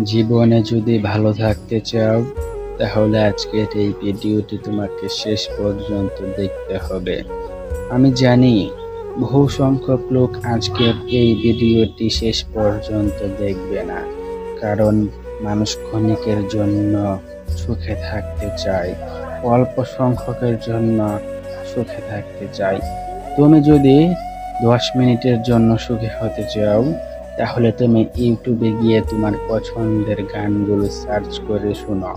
জীবনে যদি ভালো থাকতে চাও তাহলে আজকের এই ভিডিওটি তোমাকে শেষ পর্যন্ত দেখতে হবে। আমি জানি বহু সংখ্যক লোক আজকের এই ভিডিওটি শেষ পর্যন্ত দেখবে না, কারণ মানুষ ক্ষণিকের জন্য সুখে থাকতে চায়, অল্প সংখ্যকের জন্য সুখে থাকতে চায়। তুমি যদি 10 মিনিটের জন্য সুখী হতে চাও তাহলে তুমি ইউটিউবে গিয়ে তোমার পছন্দের গানগুলো সার্চ করে শোনো,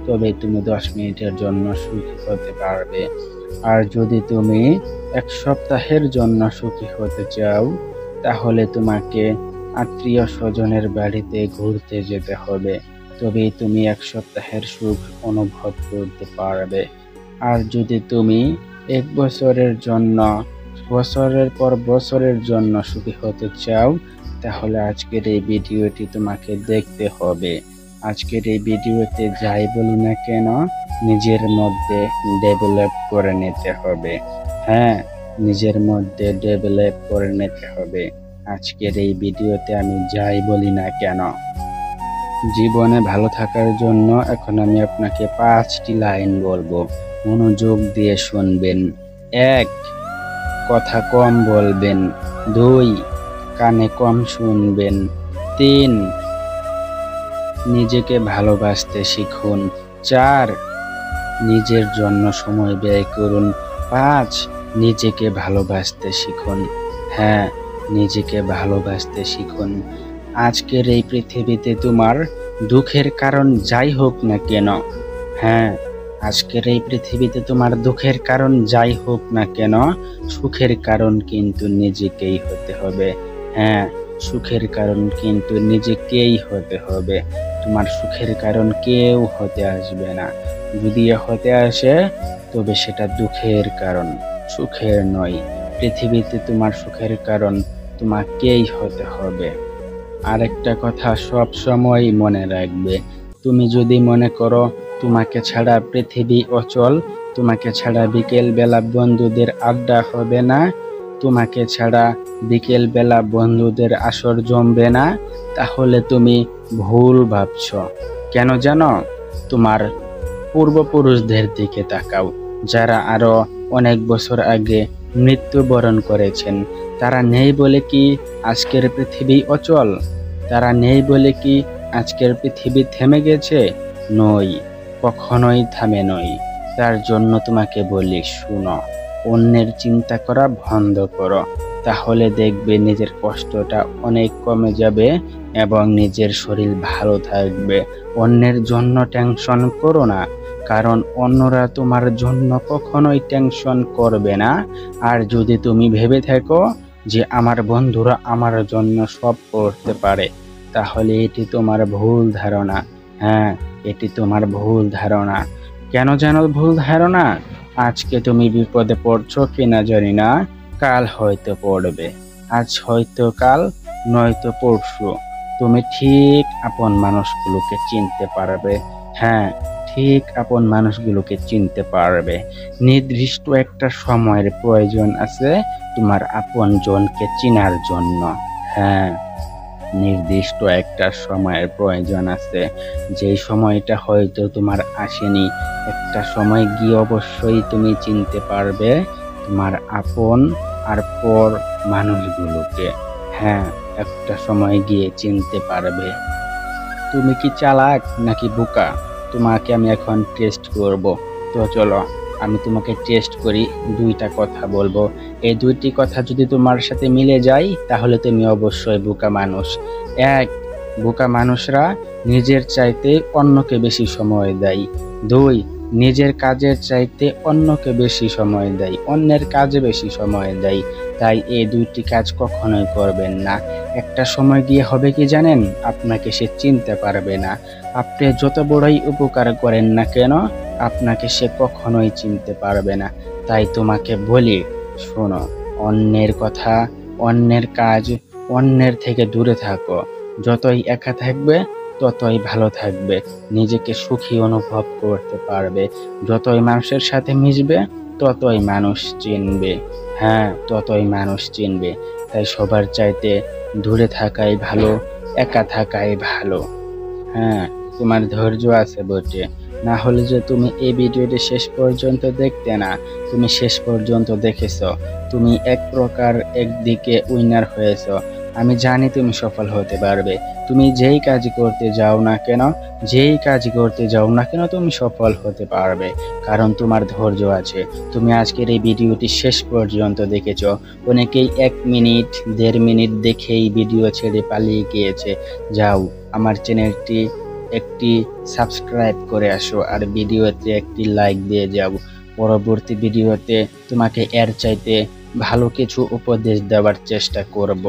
তবে তুমি 10 মিনিটের জন্য সুখী হতে পারবে। আর যদি তুমি 1 সপ্তাহের জন্য সুখী হতে চাও তাহলে তোমাকে আত্মীয় স্বজনের বাড়িতে ঘুরতে যেতে হবে, তবেই তুমি 1 সপ্তাহের সুখ অনুভব করতে পারবে। আর যদি তুমি 1 বছরের জন্য, বছরের পর বছরের জন্য সুখী হতে চাও তাহলে আজকের এই ভিডিওটি তোমাকে দেখতে হবে। আজকের এই ভিডিওতে যাই বলি না কেন নিজের মধ্যে ডেভেলপ করে নিতে হবে। হ্যাঁ, নিজের মধ্যে ডেভেলপ করে নিতে হবে। আজকের এই ভিডিওতে আমি যাই বলি না কেন, জীবনে ভালো থাকার জন্য এখন আমি আপনাকে 5টি লাইন বলবো, মনোযোগ দিয়ে শুনবেন। 1. কথা কম বলবেন। 2. কানে কম শুনবেন। 3. নিজেকে ভালোবাসতে শিখুন। 4. নিজের জন্য সময় ব্যয় করুন। 5. নিজেকে ভালোবাসতে শিখুন। হ্যাঁ, নিজেকে ভালোবাসতে শিখুন। আজকের এই পৃথিবীতে তোমার দুঃখের কারণ যাই হোক না কেন, হ্যাঁ, আজকের এই পৃথিবীতে তোমার দুঃখের কারণ যাই হোক না কেন, সুখের কারণ কিন্তু নিজেকেই হতে হবে। হ্যাঁ, সুখের কারণ কিন্তু নিজেকেই হতে হবে। তোমার সুখের কারণ কেউ হতে আসবে না। যদি হতে আসে তবে সেটা দুঃখের কারণ, সুখের নয়। পৃথিবীতে তোমার সুখের কারণ তোমাকেই হতে হবে। আরেকটা কথা সব সময় মনে রাখবে, তুমি যদি মনে করো তোমাকে ছাড়া পৃথিবী অচল, তোমাকে ছাড়া বিকেল বেলা বন্ধুদের আড্ডা হবে না, তোমাকে ছাড়া বিকেল বেলা বন্ধুদের আসর জমবে না, তাহলে তুমি ভুল ভাবছ। কেন জানো? তোমার পূর্বপুরুষদের দিকে তাকাও, যারা আরো অনেক বছর আগে মৃত্যুবরণ করেছেন। তারা নেই বলে কি আজকের পৃথিবী অচল? তারা নেই বলে কি আজকের পৃথিবী থেমে গেছে? নয়, কখনোই থামে নয়। তার জন্য তোমাকে বলি, শুনো, অন্যের চিন্তা করা বন্ধ করো, তাহলে দেখবে নিজের কষ্টটা অনেক কমে যাবে এবং নিজের শরীর ভালো থাকবে। অন্যের জন্য টেনশন করো না, কারণ অন্যরা তোমার জন্য কখনোই টেনশন করবে না। আর যদি তুমি ভেবে থাকো যে আমার বন্ধুরা আমার জন্য সব করতে পারে, তাহলে এটি তোমার ভুল ধারণা। হ্যাঁ, এটি তোমার ভুল ধারণা। কেন জানো ভুল ধারণা? আজকে তুমি বিপদে পড়ছো কিনা জানি না, কাল হয়তো পড়বে। আজ হয়তো কাল, নয়তো পরশু তুমি ঠিক আপন মানুষগুলোকে চিনতে পারবে। হ্যাঁ, ঠিক আপন মানুষগুলোকে চিনতে পারবে। নির্দিষ্ট একটা সময়ের প্রয়োজন আছে তোমার আপন জনকে চিনার জন্য। হ্যাঁ, নির্দিষ্ট একটা সময়ের প্রয়োজন আছে, যেই সময়টা হয়তো তোমার আসেনি। একটা সময় গিয়ে অবশ্যই তুমি চিনতে পারবে তোমার আপন আর পর মানুষগুলোকে। হ্যাঁ, একটা সময় গিয়ে চিনতে পারবে। তুমি কি চালাক নাকি বোকা, তোমাকে আমি এখন টেস্ট করব। তো চলো আমি তোমাকে টেস্ট করি, 2টা কথা বলবো। এই 2টি কথা যদি তোমার সাথে মিলে যায় তাহলে তুমি অবশ্যই বোকা মানুষ। 1. বোকা মানুষরা নিজের চাইতে অন্যকে বেশি সময় দেয়। 2. নিজের কাজের চাইতে অন্যকে বেশি সময় দেয়, অন্যের কাজে বেশি সময় দেয়। তাই এই 2টি কাজ কখনোই করবেন না। একটা সময় গিয়ে হবে কি জানেন? আপনাকে সে চিনতে পারবে না। আপনি যত বড়ই উপকার করেন না কেন, আপনাকে সে কখনোই চিনতে পারবে না। তাই তোমাকে বলি, শোনো, অন্যের কথা, অন্যের কাজ, অন্যের থেকে দূরে থাকো। যতই একা থাকবে ততই ভালো থাকবে, নিজেকে সুখী অনুভব করতে পারবে। যতই মানুষের সাথে মিশবে ততই মানুষ চিনবে। হ্যাঁ, ততই মানুষ চিনবে। তাই সবার চাইতে দূরে থাকাই ভালো, একা থাকাই ভালো। হ্যাঁ, তোমার ধৈর্য আছে বটে, না হলে যে তুমি এই ভিডিওটি শেষ পর্যন্ত দেখতে না। তুমি শেষ পর্যন্ত দেখেছো, তুমি এক প্রকার একদিকে উইনার হয়েছো। আমি জানি তুমি সফল হতে পারবে। তুমি যেই কাজ করতে যাও না কেন, তুমি সফল হতে পারবে, কারণ তোমার ধৈর্য আছে। তুমি আজকের এই ভিডিওটি শেষ পর্যন্ত দেখেছো। অনেকেই 1 মিনিট 1.5 মিনিট দেখেই ভিডিও ছেড়ে পালিয়ে গিয়েছে। যাও, আমার চ্যানেলটি একটি সাবস্ক্রাইব করে আসো, আর ভিডিওতে একটি লাইক দিয়ে যাও। পরবর্তী ভিডিওতে তোমাকে এর চাইতে ভালো কিছু উপদেশ দেওয়ার চেষ্টা করব।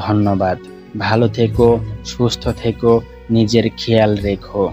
ধন্যবাদ। ভালো থেকো, সুস্থ থেকো, নিজের খেয়াল রেখো।